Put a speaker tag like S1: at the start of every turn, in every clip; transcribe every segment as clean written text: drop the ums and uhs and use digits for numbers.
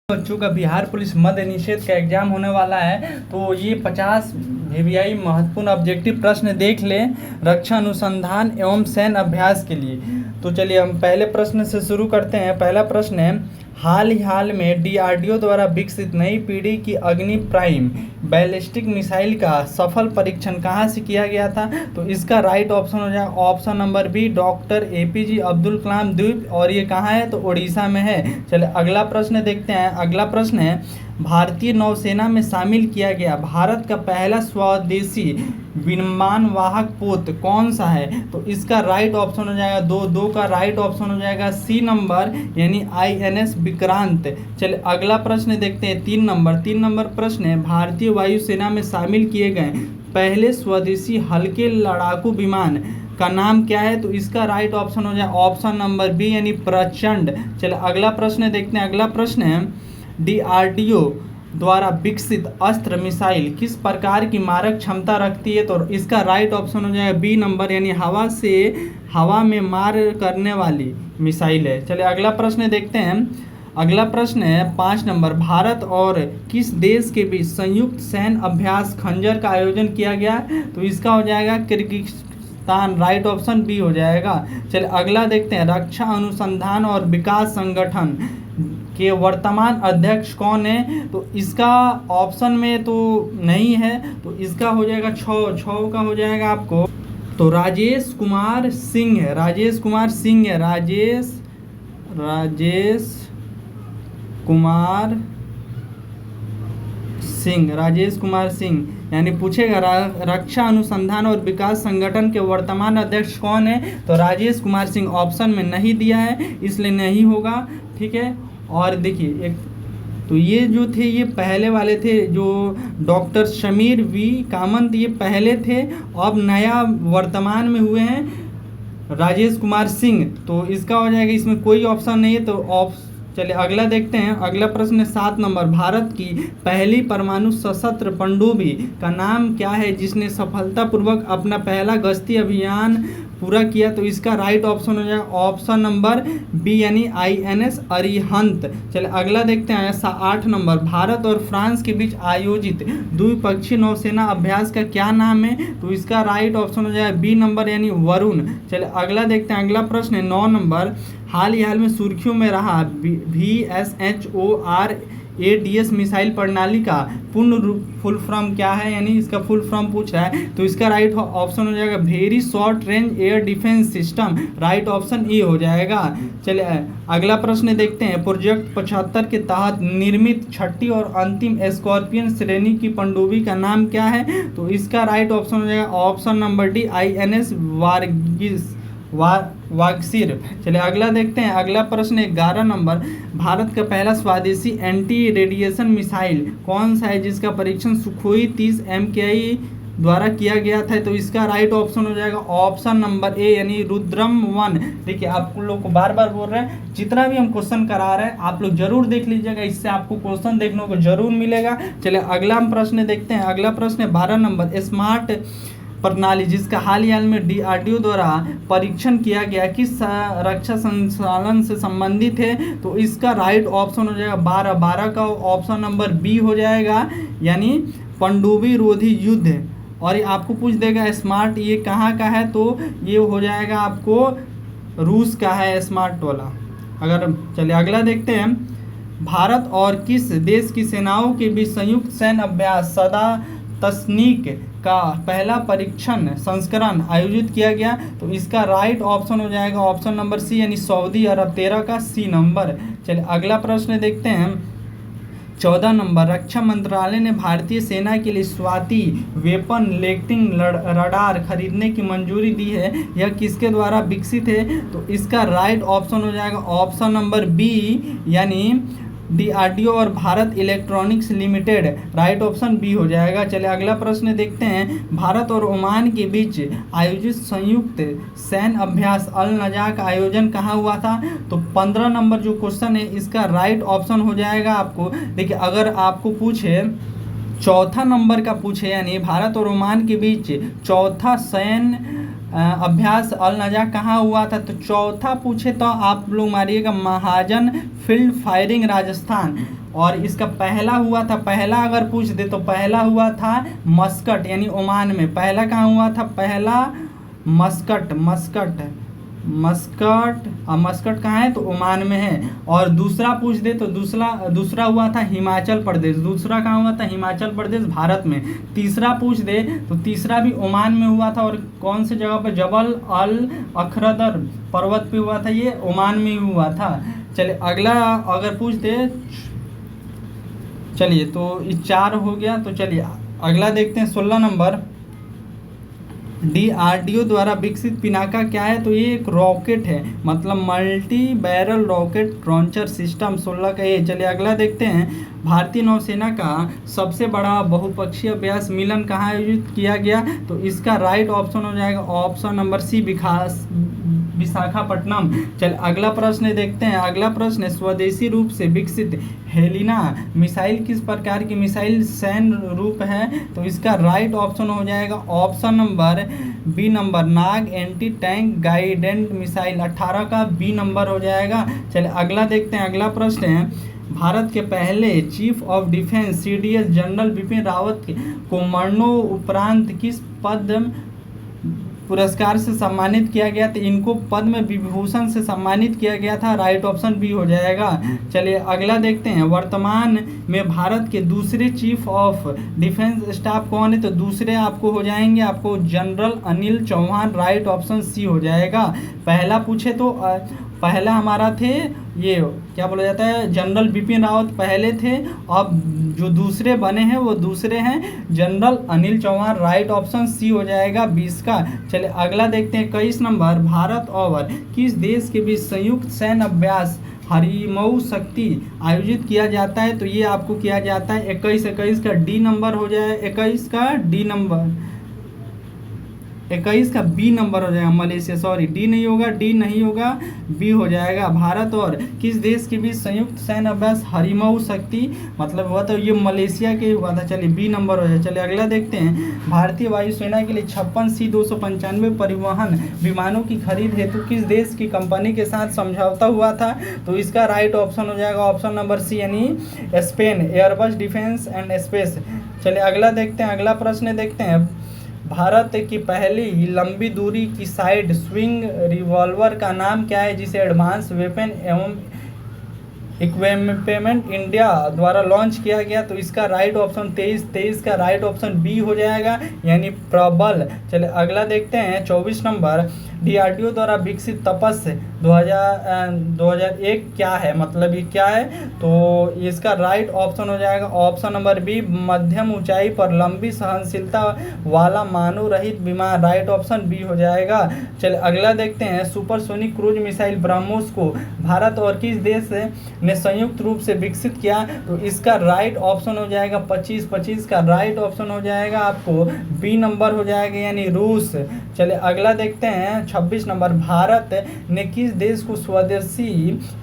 S1: बच्चों का बिहार पुलिस मद्य निषेध का एग्जाम होने वाला है, तो ये 50 वीवीआई महत्वपूर्ण ऑब्जेक्टिव प्रश्न देख लें रक्षा अनुसंधान एवं सैन्य अभ्यास के लिए। तो चलिए हम पहले प्रश्न से शुरू करते हैं। पहला प्रश्न है, हाल में डीआरडीओ द्वारा विकसित नई पीढ़ी की अग्नि प्राइम बैलिस्टिक मिसाइल का सफल परीक्षण कहाँ से किया गया था? तो इसका राइट ऑप्शन हो जाएगा option number B, doctor APJ Abdul Kalam द्वीप, और ये कहाँ है? तो उड़ीसा में है। चलिए अगला प्रश्न देखते हैं। अगला प्रश्न है, भारतीय नौसेना में शामिल किया गया भारत का पहला स्वदेशी विमान वाहक पोत कौन सा है? तो इसका राइट ऑप्शन हो जाएगा दो का राइट ऑप्शन हो जाएगा सी नंबर, यानी आईएनएस विक्रांत। चलिए अगला प्रश्न देखते हैं। 3 नंबर प्रश्न है, भारतीय वायुसेना में शामिल किए गए पहले स्वदेशी हल्के लड़ाकू विमान का नाम क्या है? तो इसका राइट ऑप्शन हो जाए ऑप्शन नंबर बी, यानी प्रचंड। चलिए अगला प्रश्न देखते हैं। अगला प्रश्न है, डीआरडीओ द्वारा विकसित अस्त्र मिसाइल किस प्रकार की मारक क्षमता रखती है? तो इसका राइट ऑप्शन हो जाएगा बी नंबर, यानी हवा में मार करने वाली मिसाइल है। चलिए अगला प्रश्न देखते हैं। अगला प्रश्न है 5 नंबर, भारत और किस देश के बीच संयुक्त सैन्य अभ्यास खंजर का आयोजन किया गया? तो इसका हो जाएगा किर्गिस्तान, राइट ऑप्शन बी हो जाएगा। चलिए अगला देखते हैं, रक्षा अनुसंधान और विकास संगठन के वर्तमान अध्यक्ष कौन है? तो इसका ऑप्शन में तो नहीं है, तो इसका हो जाएगा छः का हो जाएगा आपको, तो राजेश कुमार सिंह है। राजेश कुमार सिंह, यानी पूछेगा रक्षा अनुसंधान और विकास संगठन के वर्तमान अध्यक्ष कौन है? तो राजेश कुमार सिंह ऑप्शन में नहीं दिया है, इसलिए नहीं होगा। ठीक है, और देखिए एक तो ये जो थे ये पहले वाले थे, जो डॉक्टर शमीर वी कामत ये पहले थे, अब नया वर्तमान में हुए हैं राजेश कुमार सिंह, तो इसका हो जाएगा, इसमें कोई ऑप्शन नहीं है, तो चलिए अगला देखते हैं। अगला प्रश्न 7 नंबर, भारत की पहली परमाणु सशस्त्र पनडुब्बी का नाम क्या है जिसने सफलतापूर्वक अपना पहला गश्ती अभियान पूरा किया? तो इसका राइट ऑप्शन हो जाएगा ऑप्शन नंबर बी, यानी आईएनएस अरिहंत। चलिए अगला देखते हैं। 8 नंबर, भारत और फ्रांस के बीच आयोजित द्विपक्षीय नौसेना अभ्यास का क्या नाम है? तो इसका राइट ऑप्शन हो जाएगा बी नंबर, यानी वरुण। चलिए अगला देखते हैं। अगला प्रश्न है 9 नंबर, हाल में सुर्खियों में रहा VSHORADS मिसाइल प्रणाली का पूर्ण फुल फॉर्म क्या है, यानी इसका फुल फॉर्म पूछ रहा है, तो इसका राइट ऑप्शन हो जाएगा very short range air defence system, right option A हो जाएगा। चलिए अगला प्रश्न देखते हैं। प्रोजेक्ट 75 के तहत निर्मित छठी और अंतिम स्कॉर्पियन श्रेणी की पनडुब्बी का नाम क्या है? तो इसका राइट ऑप्शन हो जाएगा option number D, INS Vagsheer. चलिए अगला देखते हैं। अगला प्रश्न 11 नंबर, भारत का पहला स्वदेशी एंटी रेडिएशन मिसाइल कौन सा है जिसका परीक्षण सुखोई 30 MKI द्वारा किया गया था? तो इसका राइट ऑप्शन हो जाएगा ऑप्शन नंबर ए, यानी रुद्रम 1। देखिए आप लोग को बार बार बोल रहे हैं, जितना भी हम क्वेश्चन करा रहे हैं आप लोग जरूर देख लीजिएगा, इससे आपको क्वेश्चन देखने को जरूर मिलेगा। चलिए अगला प्रश्न देखते हैं। अगला प्रश्न 12 नंबर, स्मार्ट प्रणाली जिसका हाल में डीआरडीओ द्वारा परीक्षण किया गया किस रक्षा संचालन से संबंधित है? तो इसका राइट ऑप्शन हो जाएगा 12 का ऑप्शन नंबर बी हो जाएगा, यानी पनडुब्बी रोधी युद्ध। और ये आपको पूछ देगा स्मार्ट ये कहाँ का है, तो ये हो जाएगा आपको रूस का है स्मार्ट वाला। अगर चलिए अगला देखते हैं। भारत और किस देश की सेनाओं के बीच संयुक्त सैन्य अभ्यास सदा तस्नीक का पहला परीक्षण संस्करण आयोजित किया गया? तो इसका राइट ऑप्शन हो जाएगा ऑप्शन नंबर सी, यानी सऊदी अरब 13 का सी नंबर। चलिए अगला प्रश्न देखते हैं। 14 नंबर, रक्षा मंत्रालय ने भारतीय सेना के लिए स्वाति वेपन लेटिंग रडार खरीदने की मंजूरी दी है, यह किसके द्वारा विकसित है? तो इसका राइट ऑप्शन हो जाएगा ऑप्शन नंबर बी, यानी डीआरडीओ और Bharat Electronics Limited, right option B हो जाएगा। चलिए अगला प्रश्न देखते हैं। भारत और ओमान के बीच आयोजित संयुक्त सैन्य अभ्यास अल नजा का आयोजन कहाँ हुआ था? तो 15 नंबर जो क्वेश्चन है इसका राइट ऑप्शन हो जाएगा आपको। देखिए अगर आपको पूछे चौथा नंबर का पूछे, यानी भारत और ओमान के बीच चौथा सैन्य अभ्यास अल नजा कहाँ हुआ था, तो चौथा पूछे तो आप लोग मारिएगा महाजन फील्ड फायरिंग राजस्थान, और इसका पहला हुआ था, पहला अगर पूछ दे तो पहला हुआ था मस्कट यानी ओमान में। पहला कहाँ हुआ था? पहला मस्कट, मस्कट कहाँ है? तो ओमान में है। और दूसरा पूछ दे तो दूसरा हुआ था हिमाचल प्रदेश। दूसरा कहाँ हुआ था? हिमाचल प्रदेश, भारत में। तीसरा पूछ दे तो तीसरा भी ओमान में हुआ था। और कौन से जगह पर? जबल अल अखरदर पर्वत पे हुआ था, ये ओमान में ही हुआ था। चलिए अगला अगर पूछ दे, चलिए तो ये 4 हो गया। तो चलिए अगला देखते हैं 16 नंबर। DRDO द्वारा विकसित पिनाका क्या है? तो ये एक रॉकेट है, मतलब multi barrel rocket launcher system 16 का ये। चलिए अगला देखते हैं। भारतीय नौसेना का सबसे बड़ा बहुपक्षीय अभ्यास मिलन कहाँ आयोजित किया गया? तो इसका राइट ऑप्शन हो जाएगा ऑप्शन नंबर सी, विशाखापट्टनम। चल अगला प्रश्न देखते हैं। अगला प्रश्न, स्वदेशी रूप से विकसित हेलिना मिसाइल किस प्रकार की मिसाइल सैन्य रूप है? तो इसका राइट ऑप्शन हो जाएगा ऑप्शन नंबर बी नंबर, नाग एंटी टैंक गाइडेंड मिसाइल। 18 का बी नंबर हो जाएगा। चलिए अगला देखते हैं। अगला प्रश्न है, भारत के पहले chief of defence CDS general Bipin Rawat को मरणोपरांत किस पद्म पुरस्कार से सम्मानित किया गया? तो इनको पद्म विभूषण से सम्मानित किया गया था। राइट ऑप्शन बी हो जाएगा। चलिए अगला देखते हैं। वर्तमान में भारत के दूसरे चीफ ऑफ डिफेंस स्टाफ कौन है? तो दूसरे आपको हो जाएंगे आपको general Anil Chauhan. Right option C हो जाएगा। पहला पूछे तो पहला हमारा थे ये क्या बोला जाता है, जनरल बिपिन रावत पहले थे। अब जो दूसरे बने हैं वो दूसरे हैं general Anil Chauhan. Right option C हो जाएगा 20 का। चलिए अगला देखते हैं 21 नंबर। भारत और किस देश के बीच संयुक्त सैन्य अभ्यास हरिमऊ शक्ति आयोजित किया जाता है? तो ये आपको किया जाता है 21 का डी नंबर हो जाए, 21 का डी नंबर, 21 का बी नंबर हो जाएगा। मलेशिया, सॉरी डी नहीं होगा, डी नहीं होगा, बी हो जाएगा। भारत और किस देश के बीच संयुक्त सैन्य अभ्यास हरिमऊ शक्ति, मतलब हुआ तो ये मलेशिया के हुआ था। चलिए बी नंबर हो जाए। चलिए अगला देखते हैं। भारतीय वायुसेना के लिए 56 C-295 परिवहन विमानों की खरीद हेतु किस देश की कंपनी के साथ समझौता हुआ था? तो इसका राइट ऑप्शन हो जाएगा ऑप्शन नंबर सी यानी Spain, Airbus defence and space. चलिए अगला देखते हैं। अगला प्रश्न देखते हैं। भारत की पहली लंबी दूरी की साइड स्विंग रिवॉल्वर का नाम क्या है, जिसे एडवांस वेपन एवं इक्विपमेंट इंडिया द्वारा लॉन्च किया गया? तो इसका राइट ऑप्शन 23 का राइट ऑप्शन बी हो जाएगा यानी प्रबल। चलिए अगला देखते हैं 24 नंबर। DRDO द्वारा विकसित तपस 2001 क्या है, मतलब ये क्या है? तो इसका राइट ऑप्शन हो जाएगा ऑप्शन नंबर बी, मध्यम ऊंचाई पर लंबी सहनशीलता वाला मानव रहित विमान। राइट ऑप्शन बी हो जाएगा। चलिए अगला देखते हैं। सुपरसोनिक क्रूज मिसाइल ब्रह्मोस को भारत और किस देश ने संयुक्त रूप से विकसित किया? तो इसका राइट ऑप्शन हो जाएगा 25 का राइट ऑप्शन हो जाएगा आपको बी नंबर हो जाएगा यानी रूस। चलिए अगला देखते हैं 26 नंबर। भारत ने किस देश को स्वदेशी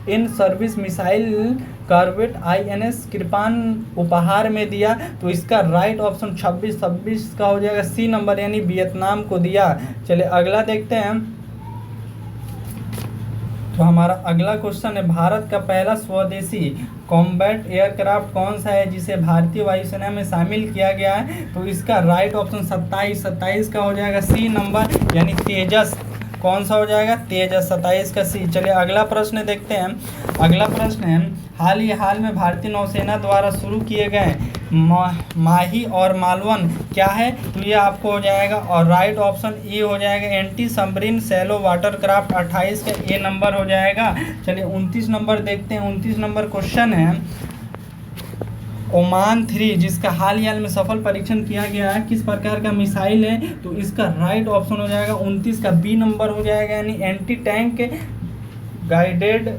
S1: in service missile corvette INS कृपान उपहार में दिया? तो इसका राइट ऑप्शन 26 का हो जाएगा सी नंबर यानी वियतनाम को दिया। चलिए अगला देखते हैं। तो हमारा अगला क्वेश्चन है, भारत का पहला स्वदेशी कॉम्बैट एयरक्राफ्ट कौन सा है जिसे भारतीय वायुसेना में शामिल किया गया है? तो इसका राइट ऑप्शन 27 का हो जाएगा सी नंबर यानी तेजस। कौन सा हो जाएगा? तेजस, 27 का सी। चलिए अगला प्रश्न देखते हैं। अगला प्रश्न है, हाल में भारतीय नौसेना द्वारा शुरू किए गए माही और मालवन क्या है? तो ये आपको हो जाएगा और राइट ऑप्शन ए हो जाएगा anti submarine shallow water craft. 28 का ए नंबर हो जाएगा। चलिए 29 नंबर देखते हैं। 29 नंबर क्वेश्चन है, ओमान 3 जिसका हाल में सफल परीक्षण किया गया है किस प्रकार का मिसाइल है? तो इसका राइट ऑप्शन हो जाएगा 29 का बी नंबर हो जाएगा यानी anti tank guided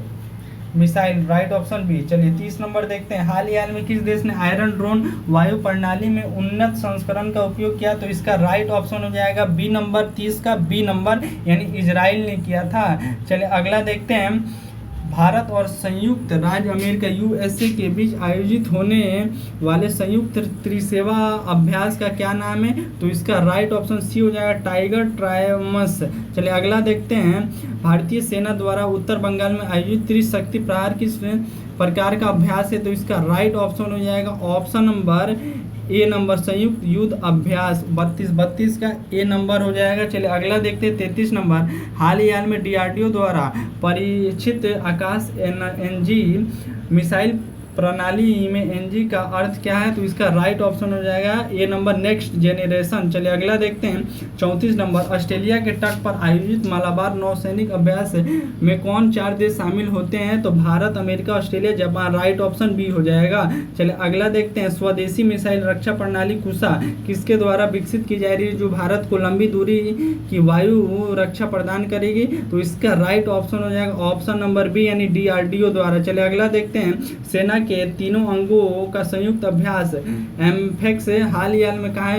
S1: missile. Right option B. चलिए 30 नंबर देखते हैं। हाल में किस देश ने आयरन ड्रोन वायु प्रणाली में उन्नत संस्करण का उपयोग किया? तो इसका राइट ऑप्शन हो जाएगा बी नंबर, 30 का बी नंबर यानी इजराइल ने किया था। चलिए अगला देखते हैं। भारत और संयुक्त राज्य अमेरिका USA के बीच आयोजित होने वाले संयुक्त त्रिसेवा अभ्यास का क्या नाम है? तो इसका राइट ऑप्शन सी हो जाएगा टाइगर ट्रायमस। चलिए अगला देखते हैं। भारतीय सेना द्वारा उत्तर बंगाल में आयोजित त्रिशक्ति प्रहार किस प्रकार का अभ्यास है? तो इसका राइट ऑप्शन हो जाएगा ऑप्शन नंबर ए नंबर संयुक्त युद्ध अभ्यास। 32 का ए नंबर हो जाएगा। चलिए अगला देखते हैं 33 नंबर। हाल ही में डीआरडीओ द्वारा परीक्षित आकाश एनजी मिसाइल प्रणाली में एनजी का अर्थ क्या है? तो इसका राइट ऑप्शन हो जाएगा ए नंबर नेक्स्ट जेनरेशन। चलिए अगला देखते हैं 34 नंबर। ऑस्ट्रेलिया के तट पर आयोजित मालाबार नौसैनिक अभ्यास में कौन 4 देश शामिल होते हैं? तो Bharat, America, Australia, Japan. Right option B हो जाएगा। चलिए अगला देखते हैं स्वदेशी मिसाइल रक्षा प्रणाली कुशा किसके द्वारा विकसित की जा रही है, जो भारत को लंबी दूरी की वायु रक्षा प्रदान करेगी? तो इसका राइट ऑप्शन हो जाएगा ऑप्शन नंबर बी यानी डीआरडीओ द्वारा। चलिए अगला देखते हैं सेना के तीनों अंगों का संयुक्त अभ्यास एम्फेक्स हाल ही में कहाँ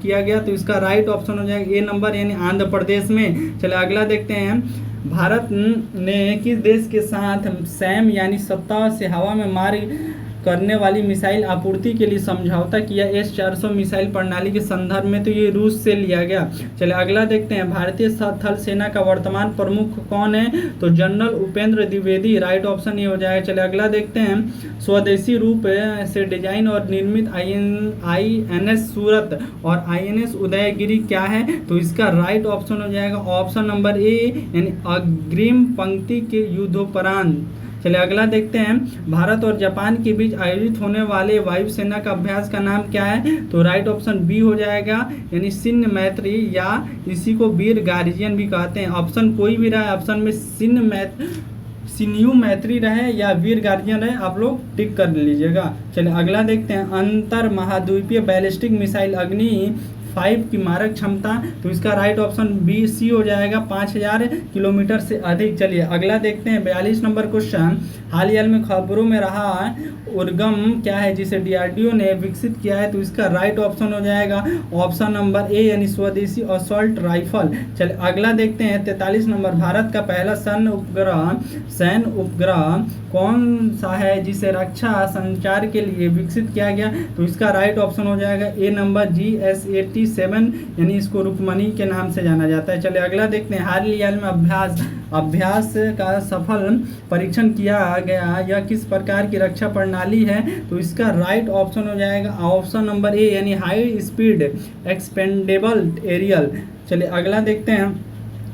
S1: किया गया? तो इसका राइट ऑप्शन हो जाएगा ए नंबर यानी आंध्र प्रदेश में। चलिए अगला देखते हैं भारत ने किस देश के साथ सैम यानी सतह से हवा में मार करने वाली मिसाइल आपूर्ति के लिए समझौता किया S-400 मिसाइल प्रणाली के संदर्भ में? तो ये रूस से लिया गया। चलिए अगला देखते हैं भारतीय थल सेना का वर्तमान प्रमुख कौन है? तो general Upendra Dwivedi. Right option ये हो जाएगा। चलिए अगला देखते हैं स्वदेशी रूप से डिजाइन और निर्मित INS सूरत और INS उदयगिरी क्या है? तो इसका राइट ऑप्शन हो जाएगा ऑप्शन नंबर ए यानी अग्रिम पंक्ति के युद्धोपरांत। चलिए अगला देखते हैं भारत और जापान के बीच आयोजित होने वाले वायुसेना का अभ्यास का नाम क्या है? तो राइट ऑप्शन बी हो जाएगा यानी शिन्य मैत्री या इसी को वीर गार्जियन भी कहते हैं। ऑप्शन कोई भी रहा, ऑप्शन में शिन्यू मैत्री रहे या वीर गार्जियन रहे, आप लोग टिक कर लीजिएगा। चलिए अगला देखते हैं अंतर महाद्वीपीय बैलिस्टिक मिसाइल अग्नि 5 की मारक क्षमता। तो इसका राइट ऑप्शन बी सी हो जाएगा 5000 किलोमीटर से अधिक। चलिए अगला देखते हैं 42 नंबर क्वेश्चन। हाल ही में खबरों में रहा उर्गम क्या है जिसे डीआरडीओ ने विकसित किया है? तो इसका राइट ऑप्शन हो जाएगा ऑप्शन नंबर ए यानी स्वदेशी असॉल्ट राइफल। चलिए अगला देखते हैं 43 नंबर। भारत का पहला सैन्य उपग्रह कौन सा है जिसे रक्षा संचार के लिए विकसित किया गया? तो इसका राइट ऑप्शन हो जाएगा ए नंबर GSAT-7 यानी इसको रुक्मणी के नाम से जाना जाता है। चलिए अगला देखते हैं हाल ही में अभ्यास का सफल परीक्षण किया गया यह किस प्रकार की रक्षा प्रणाली है? तो इसका राइट ऑप्शन हो जाएगा ऑप्शन नंबर ए यानी हाई स्पीड एक्सपेंडेबल एरियल। चलिए अगला देखते हैं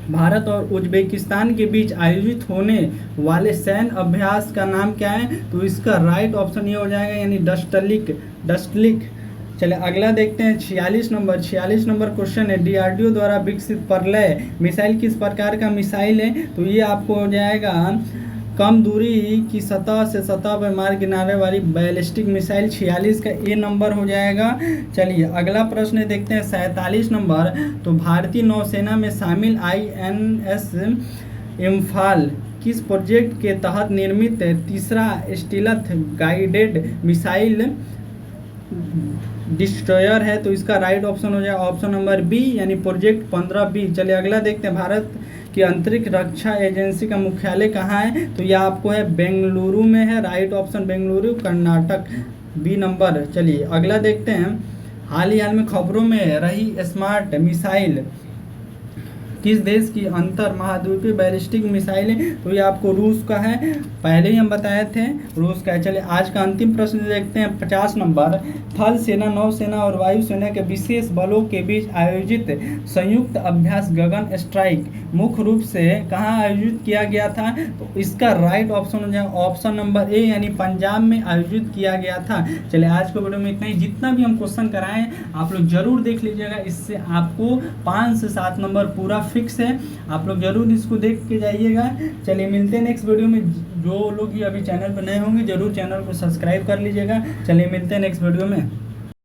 S1: भारत और उज्बेकिस्तान के बीच आयोजित होने वाले सैन्य अभ्यास का नाम क्या है? तो इसका राइट ऑप्शन ये हो जाएगा यानी डस्टलिक। चलिए अगला देखते हैं 46 नंबर क्वेश्चन है डीआरडीओ द्वारा विकसित प्रलय मिसाइल किस प्रकार का मिसाइल है? तो ये आपको हो जाएगा कम दूरी की सतह से सतह पर मार गिराने वाली बैलिस्टिक मिसाइल। 46 का ए नंबर हो जाएगा। चलिए अगला प्रश्न देखते हैं 47 नंबर। तो भारतीय नौसेना में शामिल INS इम्फाल किस प्रोजेक्ट के तहत निर्मित तीसरा स्टीलथ गाइडेड मिसाइल डिस्ट्रॉयर है? तो इसका राइट ऑप्शन हो जाएगा ऑप्शन नंबर बी यानी प्रोजेक्ट 15B। चलिए अगला देखते हैं भारत की अंतरिक्ष रक्षा एजेंसी का मुख्यालय कहाँ है? तो यह आपको है बेंगलुरु में है। Right option Bengaluru Karnataka B number. चलिए अगला देखते हैं हाल ही में खबरों में रही स्मार्ट मिसाइल किस देश की अंतर महाद्वीपीय बैलिस्टिक मिसाइल है? तो ये आपको रूस का है, पहले ही हम बताए थे रूस का है। चलिए आज का अंतिम प्रश्न देखते हैं 50 नंबर। थल सेना, नौसेना और वायुसेना के विशेष बलों के बीच आयोजित संयुक्त अभ्यास गगन स्ट्राइक मुख्य रूप से कहाँ आयोजित किया गया था? तो इसका राइट ऑप्शन हो जाएगा ऑप्शन नंबर ए यानी पंजाब में आयोजित किया गया था। चलिए आज के वीडियो में इतना ही। जितना भी हम क्वेश्चन कराएं आप लोग जरूर देख लीजिएगा, इससे आपको 5 से 7 नंबर पूरा फिक्स है। आप लोग जरूर इसको देख के जाइएगा। चलिए मिलते हैं नेक्स्ट वीडियो में। जो लोग ही अभी चैनल पर नए होंगे जरूर चैनल को सब्सक्राइब कर लीजिएगा। चलिए मिलते हैं नेक्स्ट वीडियो में।